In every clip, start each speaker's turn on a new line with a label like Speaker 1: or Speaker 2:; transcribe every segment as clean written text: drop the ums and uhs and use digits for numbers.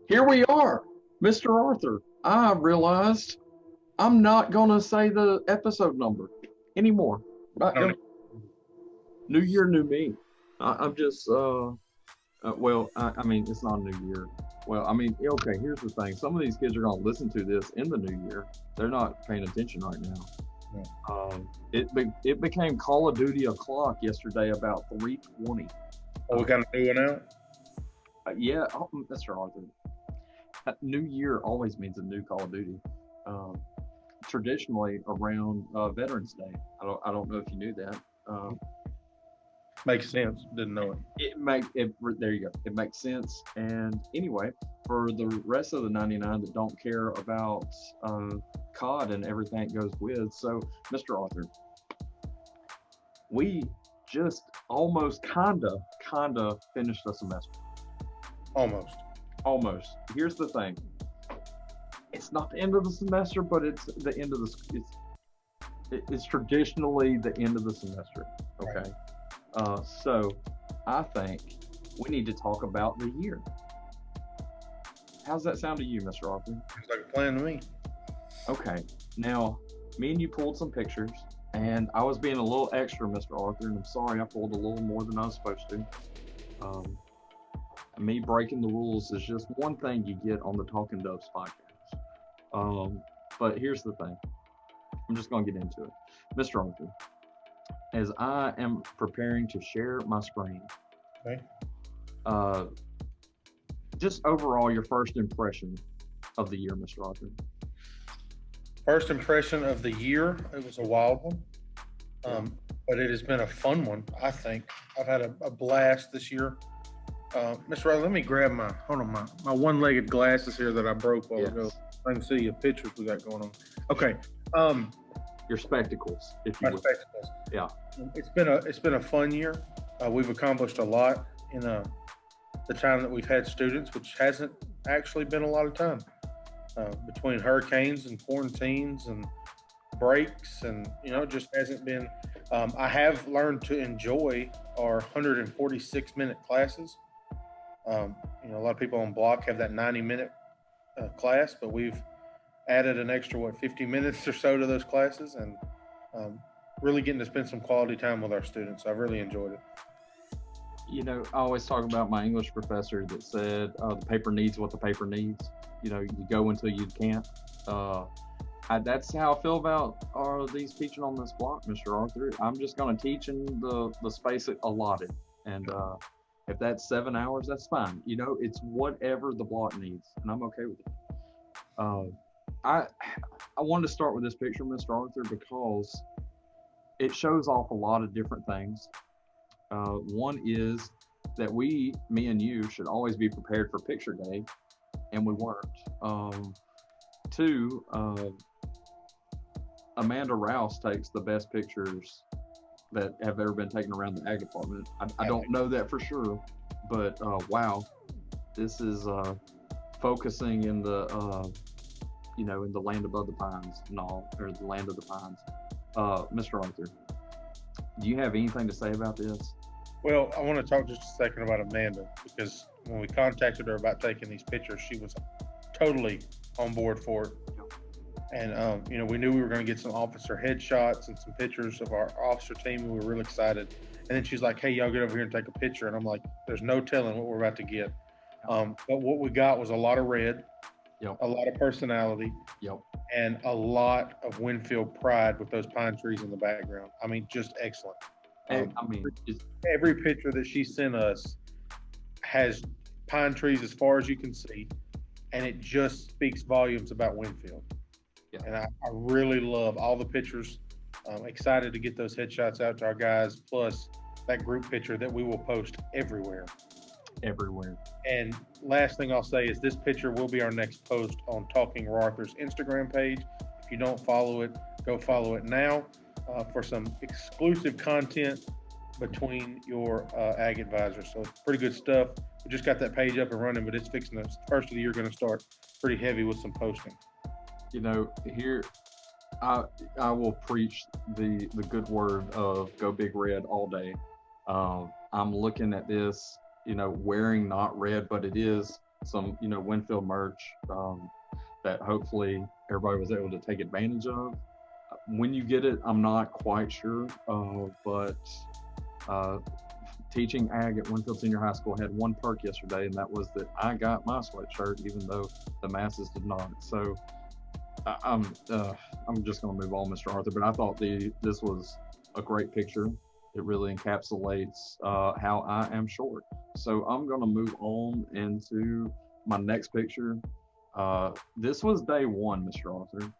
Speaker 1: Here we are, Mr. Arthur. I realized I'm not gonna say the episode number anymore. Not
Speaker 2: No,
Speaker 1: gonna. New year, new me. I'm just well, I mean, it's not a new year. Well, I mean, okay. Here's the thing: some of these kids are gonna listen to this in the new year. They're not paying attention right now.
Speaker 2: no.
Speaker 1: It became Call of Duty o'clock yesterday about 3:20.
Speaker 2: Oh, we got a new one out.
Speaker 1: Yeah, oh, Mr. Arthur. New Year always means a new Call of Duty. Um, Traditionally around Veterans Day. I don't know if you knew that. Um,
Speaker 2: Makes sense. Didn't know it.
Speaker 1: it make it there you go. It makes sense. And anyway, for the rest of the 99 that don't care about uh, COD and everything it goes with, so Mr. Arthur, we just almost kinda finished the semester.
Speaker 2: Almost.
Speaker 1: Almost. Here's the thing: it's not the end of the semester, but it's the end of the. It's traditionally the end of the semester.
Speaker 2: Right.
Speaker 1: Okay. So I think we need to talk about the year. How's that sound to you, Mr. Arthur?
Speaker 2: Sounds like a plan to me.
Speaker 1: Okay. Now, me and you pulled some pictures, and I was being a little extra, Mr. Arthur, and I'm sorry I pulled a little more than I was supposed to. Um, Me breaking the rules is just one thing you get on the Talking Doves podcast. But here's the thing. I'm just going to get into it. Mr. Arthur, as I am preparing to share my screen,
Speaker 2: Okay.
Speaker 1: uh, just overall your first impression of the year, Mr. Arthur.
Speaker 2: First impression of the year. It was a wild one,
Speaker 1: Yeah.
Speaker 2: but it has been a fun one. I think I've had a blast this year. Mr. Riley, let me grab my hold on my one-legged glasses here that I broke while ago.
Speaker 1: Yes.
Speaker 2: I can see the pictures we got going on. Okay. Um,
Speaker 1: Your spectacles, if you
Speaker 2: my
Speaker 1: would.
Speaker 2: spectacles.
Speaker 1: Yeah.
Speaker 2: It's been a fun year. We've accomplished a lot in the time that we've had students, which hasn't actually been a lot of time. Between hurricanes and quarantines and breaks, and it just hasn't been. I have learned to enjoy our 146-minute classes. A lot of people on block have that 90-minute class, but we've added an extra 50 minutes or so to those classes, and um, really getting to spend some quality time with our students. I've really enjoyed it.
Speaker 1: I always talk about my English professor that said the paper needs what the paper needs. You go until you can't. That's how I feel about these teaching on this block, Mr. Arthur. I'm just going to teach in the space allotted. And if that's 7 hours, that's fine. It's whatever the block needs, and I'm okay with it. Uh, I I wanted to start with this picture, Mr. Arthur, because it shows off a lot of different things. One is that me and you, should always be prepared for picture day, and we weren't. Two, Amanda Rouse takes the best pictures that have ever been taken around the ag department. I don't know that for sure, but wow, this is focusing in the in the land above the pines and all, or the land of the pines. Mr. Arthur, do you have anything to say about this?
Speaker 2: Well, I want to talk just a second about Amanda, because when we contacted her about taking these pictures, she was totally on board for it. And we knew we were going to get some officer headshots and some pictures of our officer team, and we were really excited. And then she's like, "Hey, y'all get over here and take a picture." And I'm like, "There's no telling what we're about to get." But what we got was a lot of red,
Speaker 1: Yep.
Speaker 2: a lot of personality,
Speaker 1: Yep.
Speaker 2: and a lot of Winfield pride with those pine trees in the background. I mean, just excellent. Um,
Speaker 1: I mean, it's,
Speaker 2: every picture that she sent us has pine trees as far as you can see, and it just speaks volumes about Winfield.
Speaker 1: yeah,
Speaker 2: And I really love all the pictures. I'm excited to get those headshots out to our guys, plus that group picture that we will post everywhere.
Speaker 1: everywhere.
Speaker 2: And last thing I'll say is this picture will be our next post on Talking Arthur's Instagram page. If you don't follow it, go follow it now for some exclusive content between your ag advisors. So it's pretty good stuff. We just got that page up and running, but it's fixing the first of the year going to start pretty heavy with some posting.
Speaker 1: Here I will preach the good word of Go Big Red all day. I'm looking at this, wearing not red, but it is some, Winfield merch that hopefully everybody was able to take advantage of. When you get it, I'm not quite sure, but uh, teaching ag at Winfield Senior High School had one perk yesterday, and that was that I got my sweatshirt, even though the masses did not. So I'm just going to move on, Mr. Arthur. But I thought this was a great picture. It really encapsulates how I am short. So I'm going to move on into my next picture. This was day one, Mr. Arthur.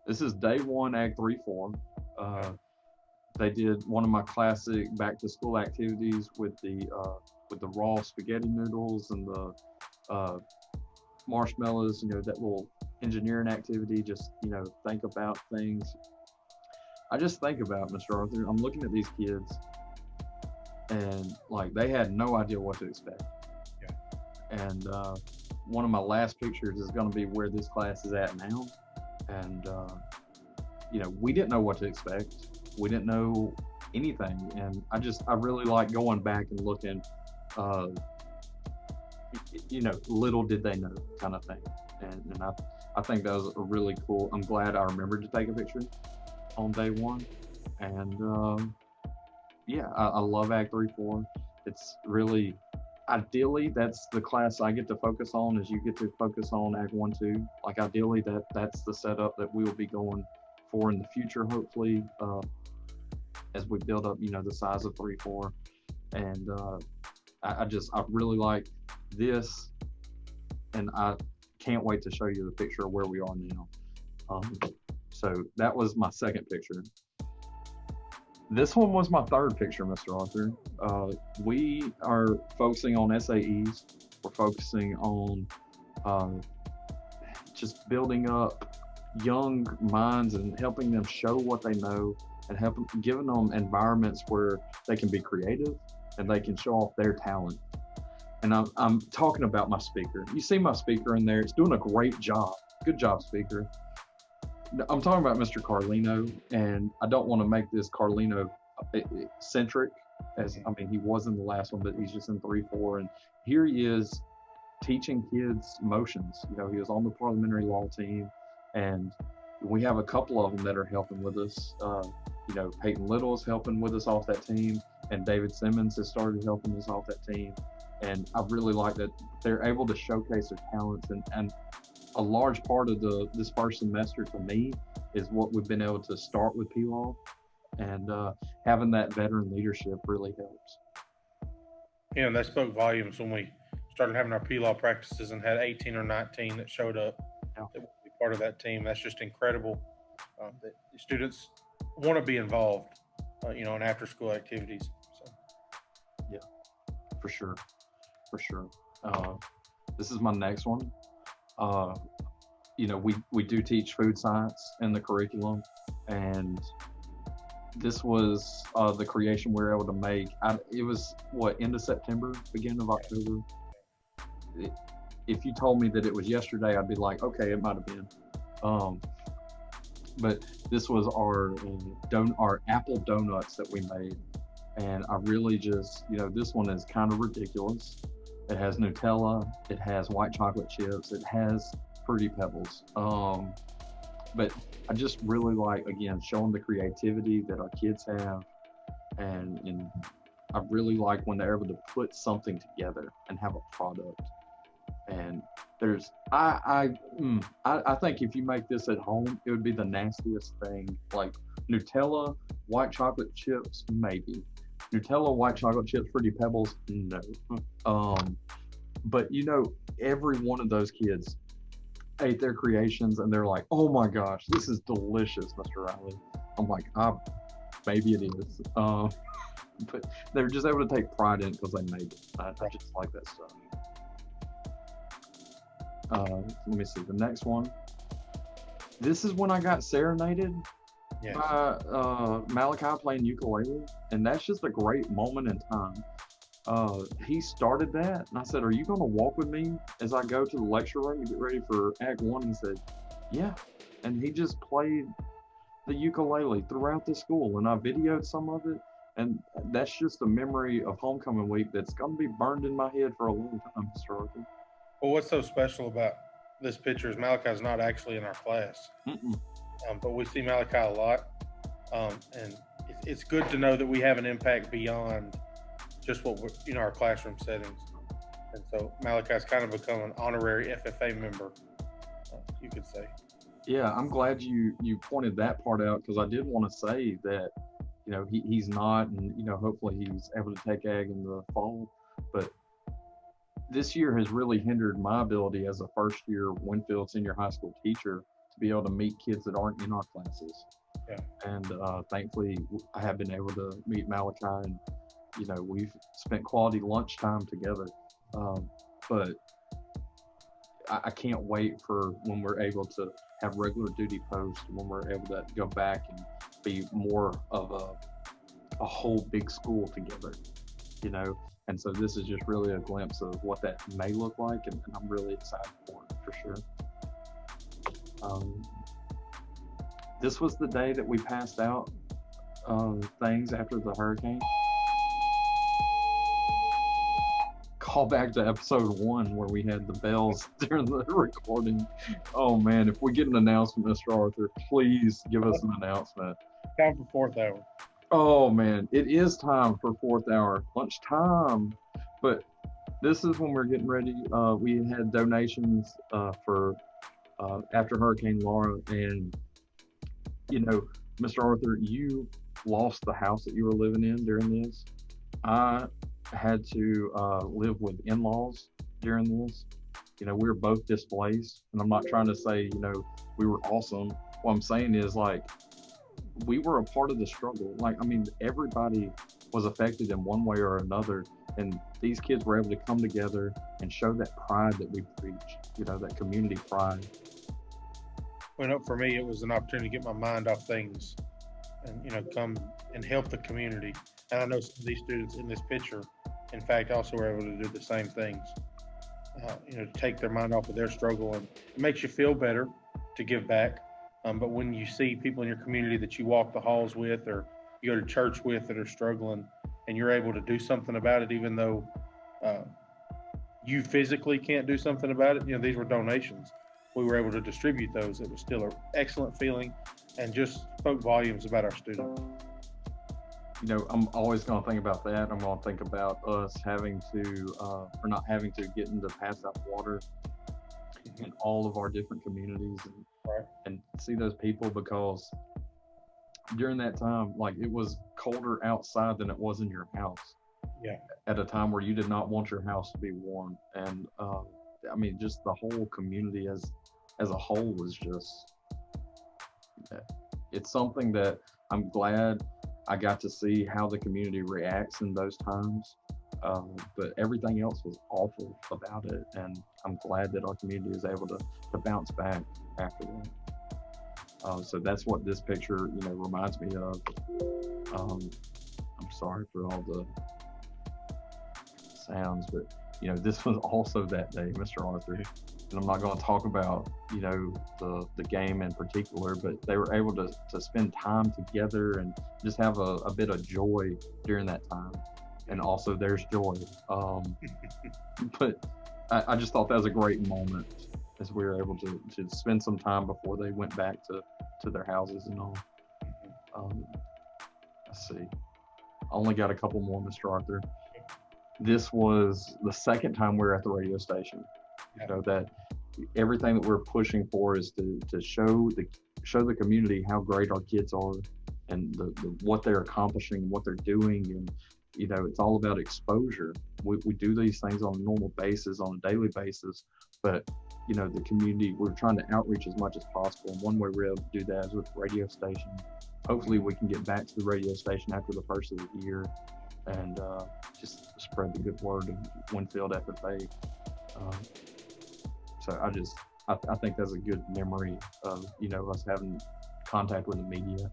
Speaker 1: This is day one, Ag 3-4. They did one of my classic back to school activities with the raw spaghetti noodles and the marshmallows. That little engineering activity. Just think about things. I just think about Mr. Arthur. I'm looking at these kids, and like they had no idea what to expect. Yeah. And one of my last pictures is going to be where this class is at now, and we didn't know what to expect. We didn't know anything, and I really like going back and looking. Little did they know, kind of thing, and I think that was a really cool. I'm glad I remembered to take a picture on day one, and I love Ag 3-4. It's really, ideally, that's the class I get to focus on, as you get to focus on Ag 1-2. Like ideally, that's the setup that we will be going for in the future, hopefully, as we build up, the size of 3-4. And I really like this, and I can't wait to show you the picture of where we are now. So that was my second picture. This one was my third picture, Mr. Arthur. We are focusing on SAEs. We're focusing on just building up young minds and helping them show what they know, and giving them environments where they can be creative and they can show off their talent. And I'm talking about my speaker. You see my speaker in there. It's doing a great job. Good job, speaker. I'm talking about Mr. Carlino, and I don't want to make this Carlino centric, he was in the last one, but he's just in 3-4. And here he is teaching kids motions. He was on the parliamentary law team, and we have a couple of them that are helping with us. Peyton Little is helping with us off that team, and David Simmons has started helping us off that team. And I really like that they're able to showcase their talents. And a large part of this first semester to me is what we've been able to start with PLAW, and having that veteran leadership really helps.
Speaker 2: Yeah, and that spoke volumes when we started having our PLAW practices and had 18 or 19 that showed up that would be part of that team. That's just incredible. That the students want to be involved, in after school activities. So.
Speaker 1: Yeah, for sure. This is my next one. We do teach food science in the curriculum, and this was the creation we were able to make. It was end of September, beginning of October. If you told me that it was yesterday, I'd be like, okay, it might have been. But this was our apple donuts that we made, and I really just, this one is kind of ridiculous. It has Nutella, it has white chocolate chips, it has Fruity Pebbles. But I just really like, again, showing the creativity that our kids have, and I really like when they're able to put something together and have a product. And there's, I think if you make this at home, it would be the nastiest thing. Like Nutella, white chocolate chips, maybe. Nutella, white chocolate chips, Fruity Pebbles, no. But every one of those kids ate their creations, and they're like, oh my gosh, this is delicious, Mr. Riley. I'm like, maybe it is. But they're just able to take pride in it because they made it. I just like that stuff. Let me see the next one. This is when I got serenaded by Malachi playing ukulele, and that's just a great moment in time. He started that, and I said, are you going to walk with me as I go to the lecture room to get ready for Ag 1? He said, yeah. And he just played the ukulele throughout the school, and I videoed some of it, and that's just a memory of homecoming week that's going to be burned in my head for a long time, Mr. Arthur.
Speaker 2: Well, what's so special about this picture is Malachi's not actually in our class,
Speaker 1: Mm-mm.
Speaker 2: but we see Malachi a lot, and it's good to know that we have an impact beyond just what we're, our classroom settings. And so Malachi's kind of become an honorary FFA member, you could say.
Speaker 1: Yeah, I'm glad you pointed that part out because I did want to say that he's not, and hopefully he's able to take ag in the fall, but this year has really hindered my ability as a first year Winfield Senior High School teacher to be able to meet kids that aren't in our classes.
Speaker 2: Yeah.
Speaker 1: And thankfully, I have been able to meet Malachi, and we've spent quality lunchtime together. But I can't wait for when we're able to have regular duty posts, when we're able to go back and be more of a whole big school together, And so this is just really a glimpse of what that may look like, and I'm really excited for it, for sure. This was the day that we passed out things after the hurricane. Call back to episode 1 where we had the bells during the recording. Oh man, if we get an announcement, Mr. Arthur, please give us an announcement.
Speaker 2: Time for fourth hour.
Speaker 1: Oh man, it is time for fourth hour, lunchtime. But this is when we're getting ready. We had donations for after Hurricane Laura, and Mr. Arthur, you lost the house that you were living in during this. I had to live with in-laws during this. We were both displaced, and I'm not trying to say we were awesome. What I'm saying is we were a part of the struggle. Everybody was affected in one way or another, and these kids were able to come together and show that pride that we preach, that community pride.
Speaker 2: Well, for me, it was an opportunity to get my mind off things and, come and help the community. And I know some of these students in this picture, in fact, also were able to do the same things, to take their mind off of their struggle. And it makes you feel better to give back. But when you see people in your community that you walk the halls with or you go to church with that are struggling, and you're able to do something about it, even though you physically can't do something about it, these were donations. We were able to distribute those. It was still an excellent feeling and just spoke volumes about our students.
Speaker 1: I'm always going to think about that. I'm going to think about us having to, or not having to, get into pass out water in all of our different communities and see those people, because during that time, it was colder outside than it was in your house.
Speaker 2: Yeah.
Speaker 1: At a time where you did not want your house to be warm. And just the whole community as a whole was just, it's something that I'm glad I got to see how the community reacts in those times. But everything else was awful about it. And I'm glad that our community is able to bounce back after that. So that's what this picture, reminds me of. I'm sorry for all the sounds, but this was also that day, Mr. Arthur. And I'm not going to talk about the game in particular, but they were able to spend time together and just have a bit of joy during that time. And also there's joy. But I just thought that was a great moment as we were able to spend some time before they went back to their houses and all. Let's see. I only got a couple more, Mr. Arthur. This was the second time we were at the radio station. That everything that we're pushing for is to show the community how great our kids are and what they're accomplishing, what they're doing, and it's all about exposure. We do these things on a normal basis, on a daily basis, but the community, we're trying to outreach as much as possible. And one way we're able to do that is with the radio station. Hopefully we can get back to the radio station after the first of the year and just spread the good word of Winfield FFA. So I think that's a good memory of us having contact with the media.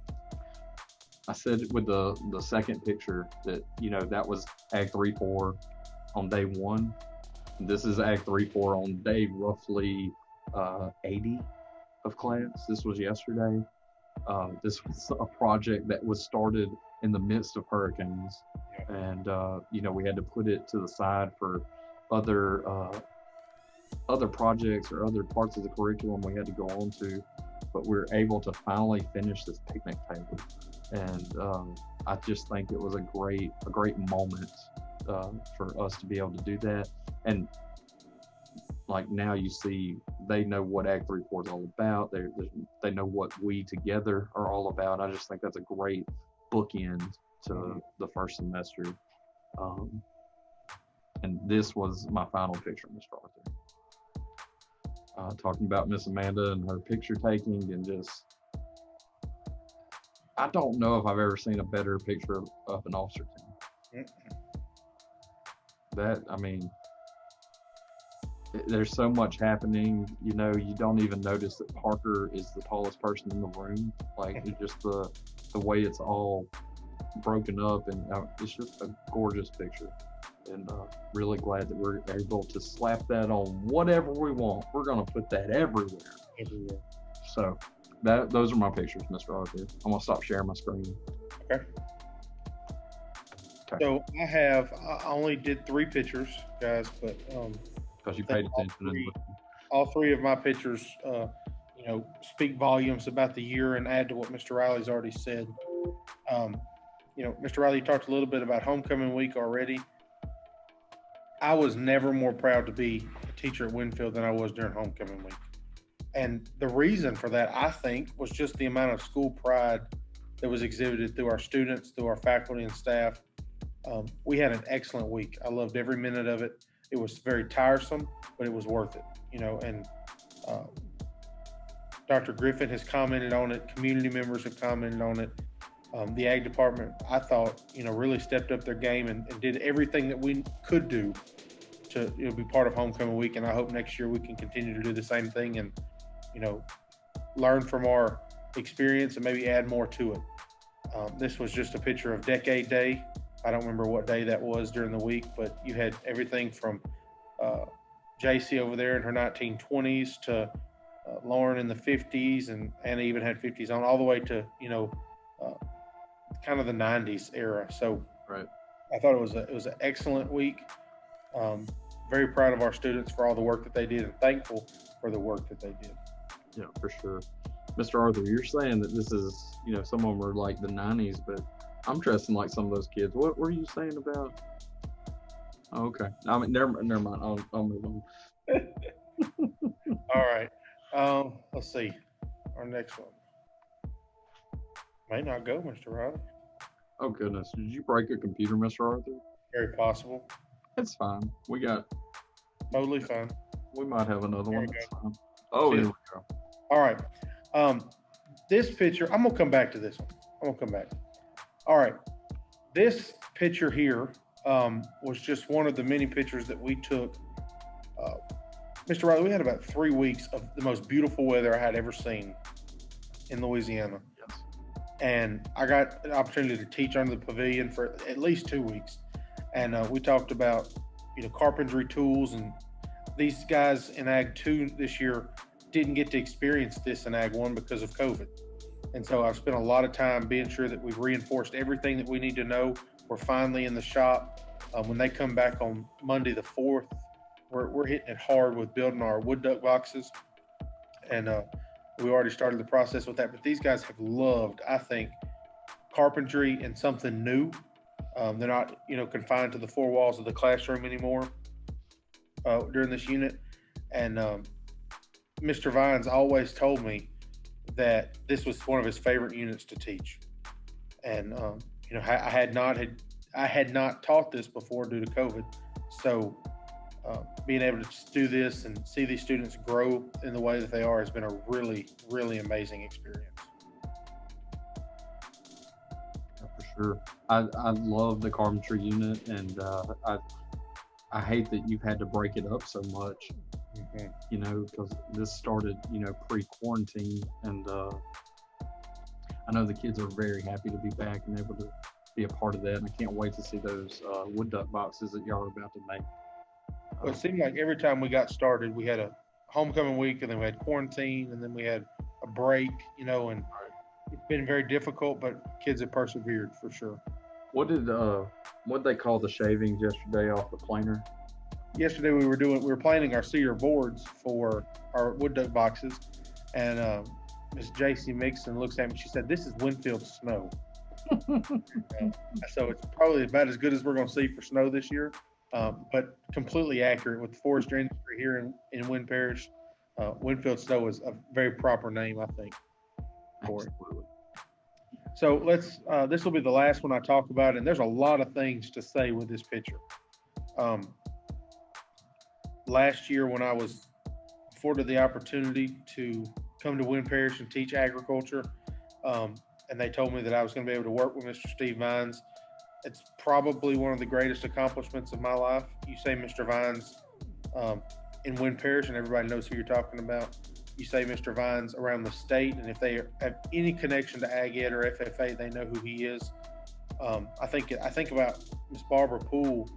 Speaker 1: I said with the second picture that that was Ag 3-4 on day 1. This is Ag 3-4 on day roughly 80 of class. This was yesterday. This was a project that was started in the midst of hurricanes, and we had to put it to the side for other other projects or other parts of the curriculum we had to go on to, but we were able to finally finish this picnic table. And I just think it was a great moment for us to be able to do that. And like now you see, they know what Act 34 is all about. They know what we together are all about. I just think that's a great bookend to the first semester. And this was my final picture, Mr. Arthur. Talking about Miss Amanda and her picture taking, and just, I don't know if I've ever seen a better picture of an officer team. That, I mean, there's so much happening. You don't even notice that Parker is the tallest person in the room. Like, it's just the way it's all broken up, and it's just a gorgeous picture. And really glad that we're able to slap that on whatever we want. We're gonna put that everywhere. So those are my pictures, Mr. Arthur. I'm gonna stop sharing my screen.
Speaker 2: Okay. So I only did 3 pictures, guys, but
Speaker 1: because you paid attention.
Speaker 2: All 3 of my pictures, speak volumes about the year and add to what Mr. Riley's already said. Mr. Riley talked a little bit about homecoming week already. I was never more proud to be a teacher at Winfield than I was during homecoming week. And the reason for that, I think, was just the amount of school pride that was exhibited through our students, through our faculty and staff. We had an excellent week. I loved every minute of it. It was very tiresome, but it was worth it, and Dr. Griffin has commented on it. Community members have commented on it. The ag department, I thought, really stepped up their game and did everything that we could do to be part of homecoming week. And I hope next year we can continue to do the same thing and, learn from our experience and maybe add more to it. This was just a picture of Decade Day. I don't remember what day that was during the week, but you had everything from JC over there in her 1920s to Lauren in the 50s, and Anna even had 50s on, all the way to, kind of the 90s era. So
Speaker 1: right.
Speaker 2: I thought it was an excellent week. Very proud of our students for all the work that they did, and thankful for the work that they did.
Speaker 1: Yeah, for sure. Mr. Arthur, you're saying that this is, some of them are like the 90s, but I'm dressing like some of those kids. What were you saying about? Oh, okay. I mean, never mind. I'll move on.
Speaker 2: All right. Let's see. Our next one may not go, Mr. Riley.
Speaker 1: Oh, goodness. Did you break a computer, Mr. Arthur?
Speaker 2: Very possible.
Speaker 1: It's fine. We got...
Speaker 2: Totally fine.
Speaker 1: We might have another one. That's fine. Oh, here we go.
Speaker 2: All right. This picture, I'm going to come back to this one. All right. This picture here was just one of the many pictures that we took. Mr. Riley, we had about 3 weeks of the most beautiful weather I had ever seen in Louisiana.
Speaker 1: Yes.
Speaker 2: And I got an opportunity to teach under the pavilion for at least 2 weeks. And we talked about, carpentry tools, and these guys in Ag 2 this year didn't get to experience this in Ag 1 because of COVID. And so I've spent a lot of time being sure that we've reinforced everything that we need to know. We're finally in the shop. When they come back on Monday the 4th, we're hitting it hard with building our wood duck boxes. And we already started the process with that. But these guys have loved, I think, carpentry and something new. They're not, confined to the 4 walls of the classroom anymore during this unit. And Mr. Vines always told me that this was one of his favorite units to teach. And, I had not taught this before due to COVID. So being able to do this and see these students grow in the way that they are has been a really, really amazing experience.
Speaker 1: For sure. I love the carpentry unit, and I hate that you've had to break it up so much, because this started, pre-quarantine, and I know the kids are very happy to be back and able to be a part of that, and I can't wait to see those wood duck boxes that y'all are about to make.
Speaker 2: Well, it seemed like every time we got started, we had a homecoming week, and then we had quarantine, and then we had a break, and it's been very difficult, but kids have persevered for sure.
Speaker 1: What did they call the shavings yesterday off the planer?
Speaker 2: yesterday we were planning our cedar boards for our wood duck boxes, and Miss J.C. Mixon looks at me. She said, "This is Winfield snow." So it's probably about as good as we're going to see for snow this year, but completely accurate with the forestry industry here in Wynn Parish. Winfield snow is a very proper name, I think, for it.
Speaker 1: Absolutely.
Speaker 2: So this will be the last one I talk about, and there's a lot of things to say with this picture. Last year when I was afforded the opportunity to come to Wynn Parish and teach agriculture, and they told me that I was going to be able to work with Mr. Steve Vines, it's probably one of the greatest accomplishments of my life. You say Mr. Vines in Wynn Parish, and everybody knows who you're talking about. You say Mr. Vines around the state, and if they have any connection to Ag Ed or FFA, they know who he is. I think about Miss Barbara Poole.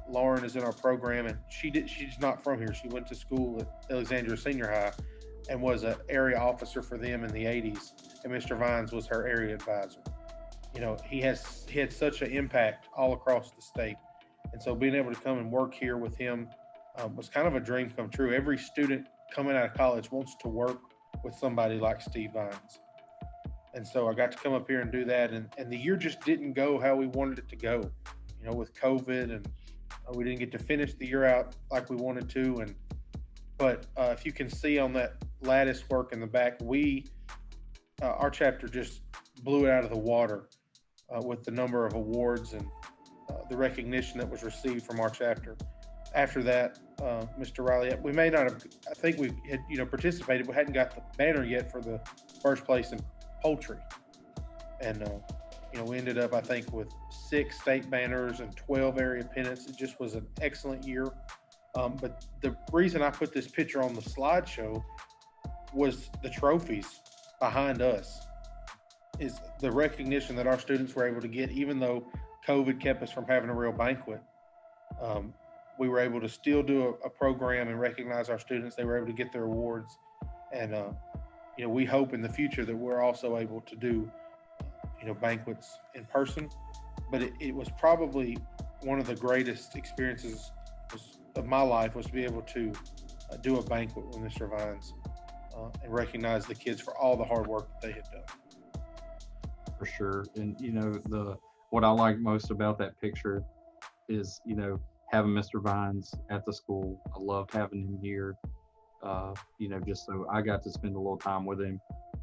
Speaker 2: Lauren is in our program, and she's not from here. She went to school at Alexandria Senior High and was an area officer for them in the 80s, and Mr. Vines was her area advisor. He had such an impact all across the state, and so being able to come and work here with him was kind of a dream come true. Every student coming out of college wants to work with somebody like Steve Vines, and so I got to come up here and do that, and the year just didn't go how we wanted it to go, with COVID, and we didn't get to finish the year out like we wanted to. But if you can see on that lattice work in the back, our chapter just blew it out of the water with the number of awards and the recognition that was received from our chapter. After that, Mr. Riley, we may not have, I think we had, participated. We hadn't got the banner yet for the first place in poultry. And, we ended up, I think, with 6 state banners and 12 area pennants. It just was an excellent year. But the reason I put this picture on the slideshow was the trophies behind us, is the recognition that our students were able to get, even though COVID kept us from having a real banquet. We were able to still do a program and recognize our students. They were able to get their awards. And, we hope in the future that we're also able to do, banquets in person. But it was probably one of the greatest experiences of my life, was to be able to do a banquet with Mr. Vines and recognize the kids for all the hard work that they had done.
Speaker 1: For sure. And, what I like most about that picture is, having Mr. Vines at the school. I loved having him here, just so I got to spend a little time with him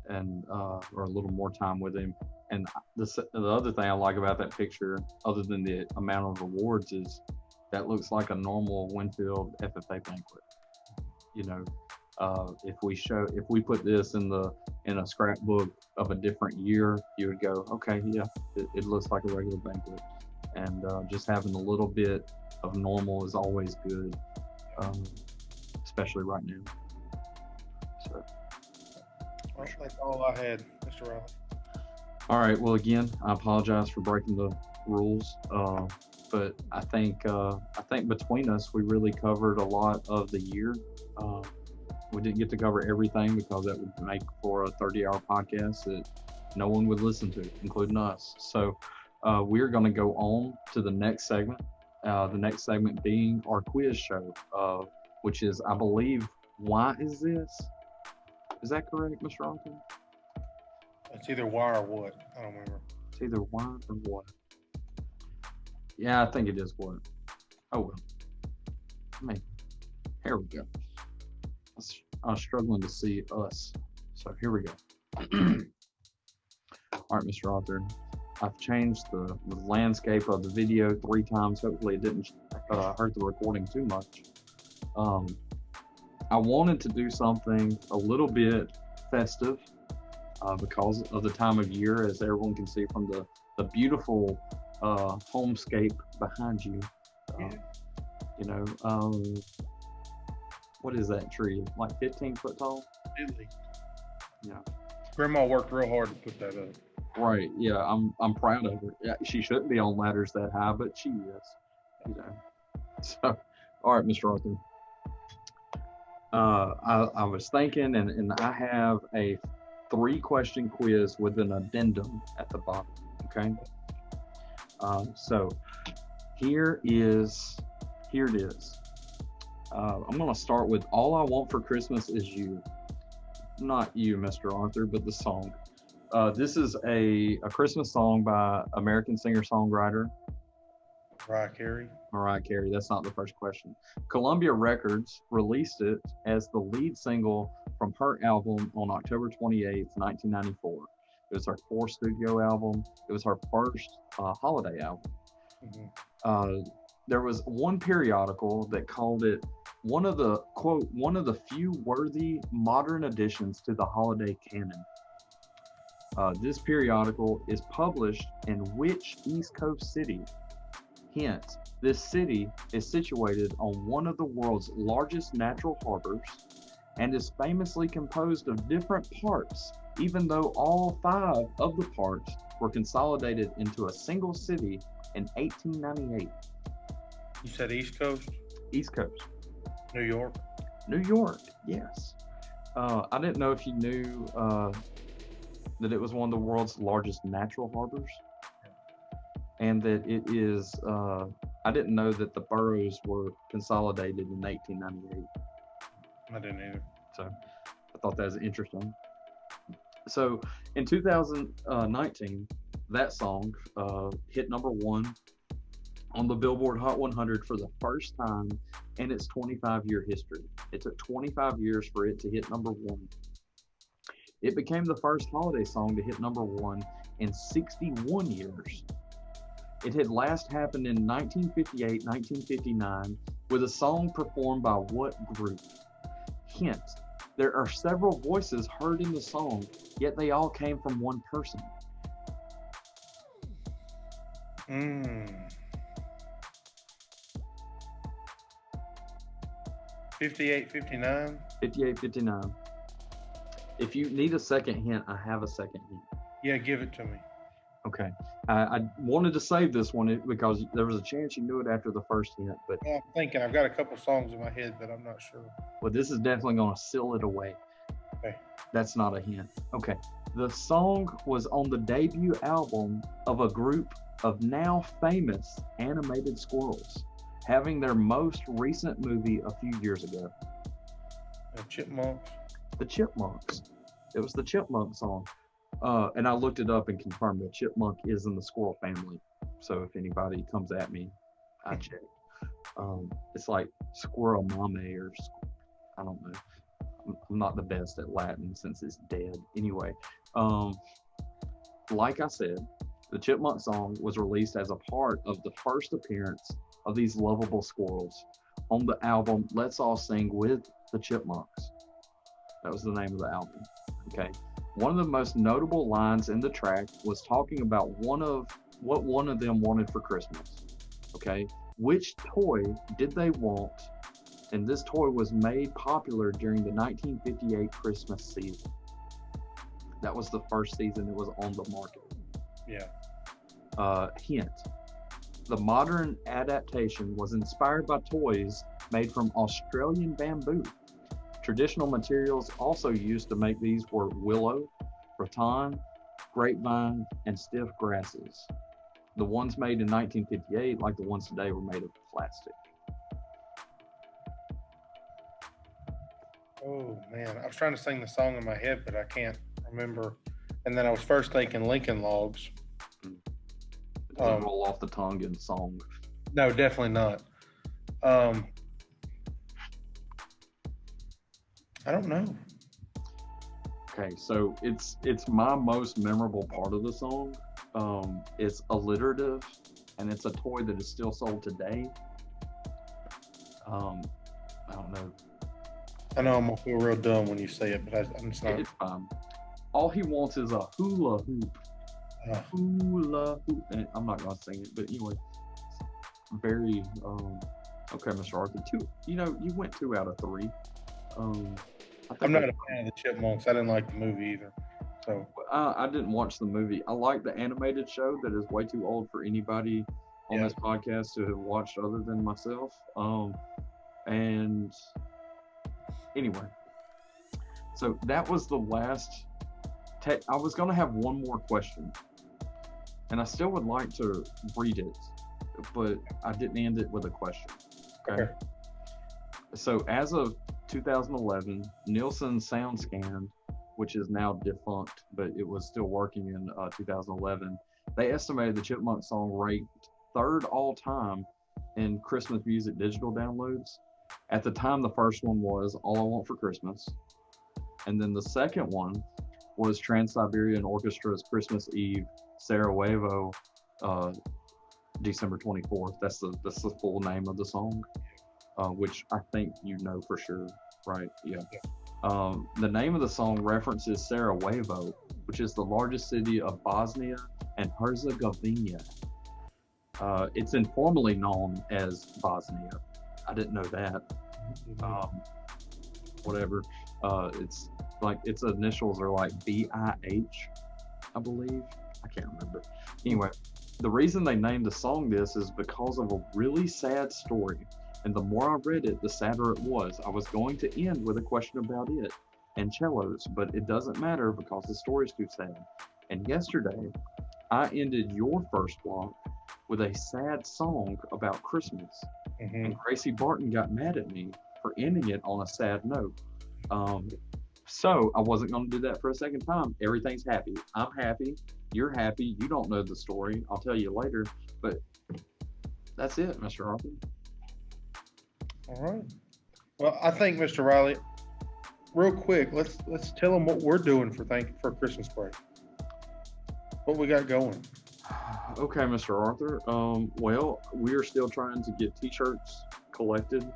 Speaker 1: and, or a little more time with him. And the other thing I like about that picture, other than the amount of awards, is that looks like a normal Winfield FFA banquet. If we put this in a scrapbook of a different year, you would go, okay, yeah, it looks like a regular banquet. And just having a little bit of normal is always good, especially right now. So,
Speaker 2: that's all I had, Mr. Riley.
Speaker 1: All right. Well, again, I apologize for breaking the rules, but I think between us, we really covered a lot of the year. We didn't get to cover everything because that would make for a 30-hour podcast that no one would listen to, including us. So we're going to go on to the next segment. The next segment being our quiz show, which is, I believe, Why Is This? Is that correct, Mr. Arthur?
Speaker 2: It's either why or what. I don't remember.
Speaker 1: It's either why or what. Yeah, I think it is what. Oh, well. Here we go. I was struggling to see us. So here we go. All right, Mr. Arthur. I've changed the landscape of the video 3 times. Hopefully it didn't hurt the recording too much. I wanted to do something a little bit festive because of the time of year, as everyone can see from the beautiful homescape behind you. What is that tree? Like 15 foot tall?
Speaker 2: Really?
Speaker 1: Yeah.
Speaker 2: Grandma worked real hard to put that up.
Speaker 1: Right. Yeah, I'm proud of her. Yeah, she shouldn't be on ladders that high, but she is. So, all right, Mr. Arthur. I was thinking, and I have a 3-question quiz with an addendum at the bottom. Okay. So here is Here it is. I'm going to start with All I Want for Christmas Is You. Not you, Mr. Arthur, but the song. This is a Christmas song by American singer-songwriter Mariah Carey. That's not the first question. Columbia Records released it as the lead single from her album on October 28th, 1994. It was her fourth studio album. It was her first holiday album.
Speaker 2: Mm-hmm.
Speaker 1: There was one periodical that called it one of the, quote, one of the few worthy modern additions to the holiday canon. This periodical is published in which East Coast city? Hint, this city is situated on one of the world's largest natural harbors and is famously composed of different parts, even though all 5 of the parts were consolidated into a single city in 1898.
Speaker 2: You said East Coast?
Speaker 1: East Coast.
Speaker 2: New York?
Speaker 1: New York, yes. I didn't know if you knew that it was one of the world's largest natural harbors, and that it is, I didn't know that the boroughs were consolidated in 1898.
Speaker 2: I didn't either.
Speaker 1: So I thought that was interesting. So in 2019, that song hit number 1 on the Billboard Hot 100 for the first time in its 25-year history. It took 25 years for it to hit number 1. It became the first holiday song to hit number 1 in 61 years. It had last happened in 1958, 1959, with a song performed by what group? Hint, there are several voices heard in the song, yet they all came from one person.
Speaker 2: 58, 59?
Speaker 1: 58, 59. If you need a second hint, I have a second hint.
Speaker 2: Yeah, give it to me.
Speaker 1: Okay. I wanted to save this one because there was a chance you knew it after the first hint, but
Speaker 2: Well, I'm thinking I've got a couple songs in my head, but I'm not sure.
Speaker 1: well, this is definitely going to seal it away.
Speaker 2: Okay.
Speaker 1: That's not a hint. Okay. The song was on the debut album of a group of now famous animated squirrels, having their most recent movie a few years ago.
Speaker 2: Chipmunks.
Speaker 1: The Chipmunks. It was the Chipmunk song. And I looked it up and confirmed that chipmunk is in the squirrel family. So if anybody comes at me, I check. It's like squirrel mame or I don't know. I'm not the best at Latin since it's dead. Anyway, like I said, the Chipmunk song was released as a part of the first appearance of these lovable squirrels on the album Let's All Sing with the Chipmunks. That was the name of the album. Okay. One of the most notable lines in the track was talking about what one of them wanted for Christmas. Okay. Which toy did they want? And this toy was made popular during the 1958 Christmas season. That was the first season it was on the market.
Speaker 2: Yeah.
Speaker 1: Hint. The modern adaptation was inspired by toys made from Australian bamboo. Traditional materials also used to make these were willow, rattan, grapevine, and stiff grasses. The ones made in 1958, like the ones today, were made of plastic.
Speaker 2: Oh, man. I was trying to sing the song in my head, but I can't remember. And then I was first thinking Lincoln Logs.
Speaker 1: It doesn't roll off the tongue in song.
Speaker 2: No, definitely not. I don't know.
Speaker 1: Okay, so it's my most memorable part of the song. It's alliterative, and it's a toy that is still sold today. I don't know.
Speaker 2: I know I'm gonna feel real dumb when you say it, but I'm just not.
Speaker 1: It's fine. All he wants is a hula hoop. Hula hoop. And I'm not gonna sing it, but anyway, very okay, Mr. Arthur. You went 2 out of 3.
Speaker 2: I'm not a fan of the Chipmunks. I didn't like the movie either. So
Speaker 1: I didn't watch the movie. I like the animated show that is way too old for anybody on this podcast to have watched other than myself. And anyway, so that was the last. I was going to have one more question, and I still would like to read it, but I didn't end it with a question. Okay. So as of 2011, Nielsen SoundScan, which is now defunct, but it was still working in 2011, they estimated the Chipmunk song ranked third all time in Christmas music digital downloads. At the time, the first one was All I Want for Christmas. And then the second one was Trans-Siberian Orchestra's Christmas Eve Sarajevo, December 24th. That's the full name of the song, which I think you know for sure, right? Yeah. The name of the song references Sarajevo, which is the largest city of Bosnia and Herzegovina. It's informally known as Bosnia. I didn't know that. Whatever. It's like its initials are like BIH, I believe. I can't remember. Anyway, the reason they named the song this is because of a really sad story. And the more I read it, the sadder it was. I was going to end with a question about it and cellos, but it doesn't matter because the story's too sad. And yesterday, I ended your first block with a sad song about Christmas. And Gracie Barton got mad at me for ending it on a sad note. So I wasn't going to do that for a second time. Everything's happy. I'm happy. You're happy. You don't know the story. I'll tell you later. But that's it, Mr. Arthur.
Speaker 2: All right. Well, I think, Mr. Riley, real quick, let's tell them what we're doing for Christmas break. What we got going.
Speaker 1: Okay, Mr. Arthur. Well, we are still trying to get T-shirts collected,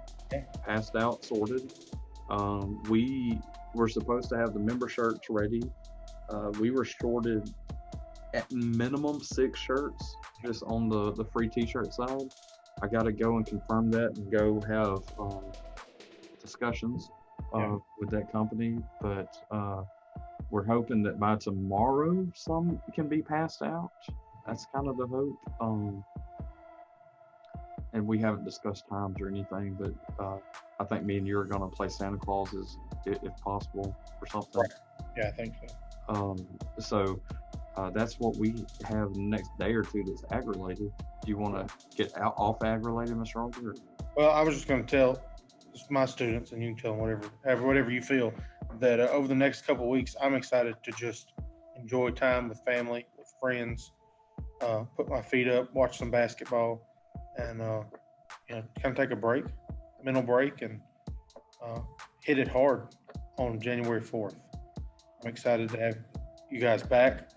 Speaker 1: passed out, sorted. We were supposed to have the member shirts ready. We were shorted at minimum 6 shirts just on the free T-shirt side. I got to go and confirm that and go have discussions with that company. But we're hoping that by tomorrow some can be passed out. That's kind of the hope. And we haven't discussed times or anything, but I think me and you are going to play Santa Clauses if possible or something.
Speaker 2: Right. Yeah, I think so.
Speaker 1: So that's what we have the next day or two that's ag-related. Do you want to get off ag-related, Mr. Arthur?
Speaker 2: Well, I was just going to tell my students, and you can tell them whatever you feel, that over the next couple of weeks, I'm excited to just enjoy time with family, with friends, put my feet up, watch some basketball, and kind of take a break, mental break, and hit it hard on January 4th. I'm excited to have you guys back,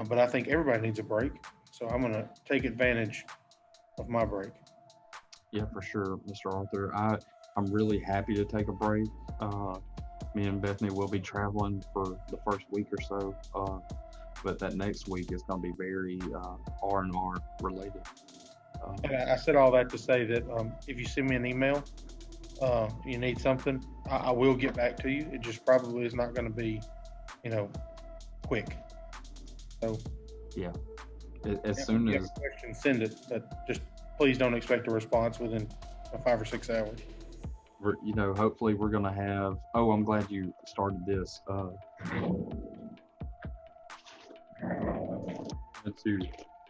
Speaker 2: but I think everybody needs a break, so I'm going to take advantage of my break.
Speaker 1: Yeah, for sure, Mr. Arthur. I'm really happy to take a break. Me and Bethany will be traveling for the first week or so, but that next week is going to be very R&R related.
Speaker 2: And I said all that to say that if you send me an email, you need something, I will get back to you. It just probably is not going to be, quick. So
Speaker 1: yeah, as soon as
Speaker 2: question, send it, but just please don't expect a response within 5 or 6 hours.
Speaker 1: Hopefully we're going to have. Oh, I'm glad you started this.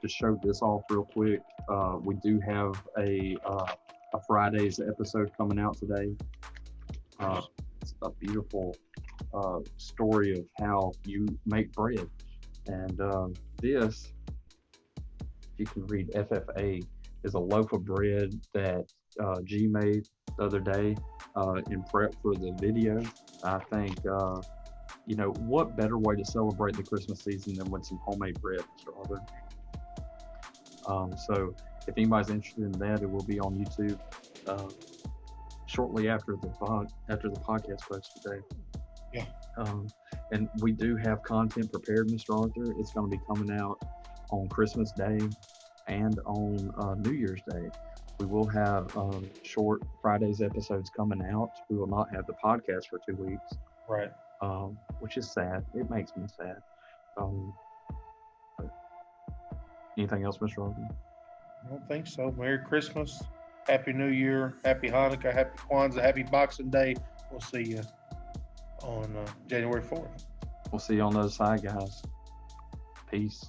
Speaker 1: To show this off real quick, we do have a Friday's episode coming out today. It's a beautiful story of how you make bread, and this, if you can read FFA, is a loaf of bread that G made the other day in prep for the video. I think what better way to celebrate the Christmas season than with some homemade bread, Mr. Arthur? So if anybody's interested in that, it will be on YouTube shortly after the podcast post today.
Speaker 2: Yeah.
Speaker 1: And we do have content prepared, Mr. Arthur. It's going to be coming out on Christmas Day and on New Year's Day. We will have short Fridays episodes coming out. We will not have the podcast for 2 weeks.
Speaker 2: Right.
Speaker 1: Which is sad. It makes me sad. Anything else, Mr. Arthur?
Speaker 2: I don't think so. Merry Christmas, Happy New Year, Happy Hanukkah, Happy Kwanzaa, Happy Boxing Day. We'll see you on January 4th.
Speaker 1: We'll see you on the other side, guys. Peace.